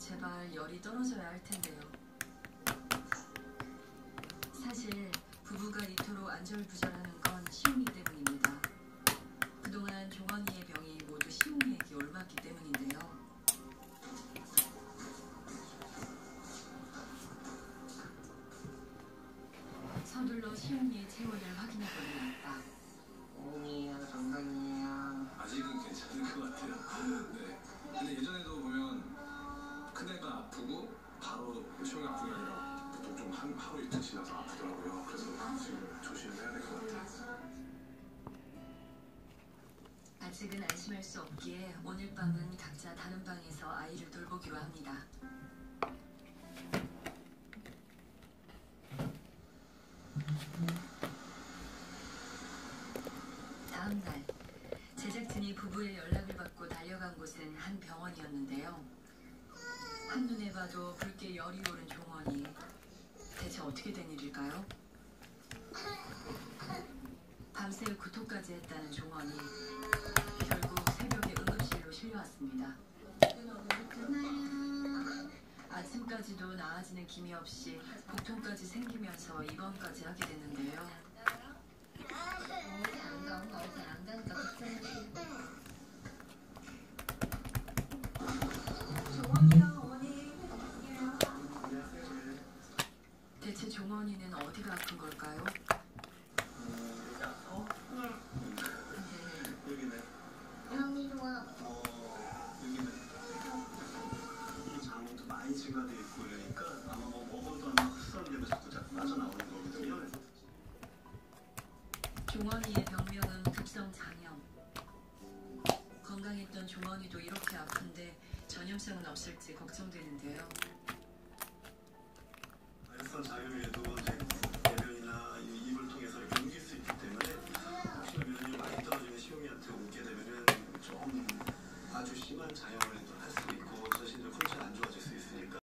제발 열이 떨어져야 할 텐데요. 사실 부부가 이토록 안절부절하는 건 시웅이 때문입니다. 그동안 종원이의 병이 모두 시웅이에게 옮았기 때문인데요. 서둘러 시웅이의 체온을 확인해보는 아빠. 오미야, 정상이야. 아직은 괜찮을 것 같아요. 네. 근데 예전에도 보면 큰애가 아프고 바로 시용이 아픈 게 아니라 보통 좀 하루 이틀 지나서 아프더라고요. 그래서 지금 조심해야 될 것 같아요. 아직은 안심할 수 없기에 오늘 밤은 각자 다른 방에서 아이를 돌보기로 합니다. 다음 날, 제작진이 부부의 연락을 받고 달려간 곳은 한 병원이었는데요. 한눈에 봐도 붉게 열이 오른 종원이. 대체 어떻게 된 일일까요? 밤새 구토까지 했다는 종원이 결국 새벽에 응급실로 실려왔습니다. 아침까지도 나아지는 기미 없이 복통까지 생기면서 입원까지 하게 됐는데요. 대체 종원이는 어디가 아픈 걸까요? 여기네. 형이와 여기는. 장도 많이 증가돼 있고 이러니까 아마 뭐 먹어도 아마 흡수되면 자꾸 빠져나오는 거거든요. 종원이의 병명은 급성장염. 건강했던 종원이도 이렇게 아픈데 전염성은 없을지 걱정되는데요. 발산 자연에도 이제 배변이나 입을 통해서 이렇게 옮길 수 있기 때문에 혹시나 면역이 많이 떨어지는 시용이한테 오게 되면은 좀 아주 심한 자연을 할 수도 있고 자신들 컨디션 안 좋아질 수 있으니까.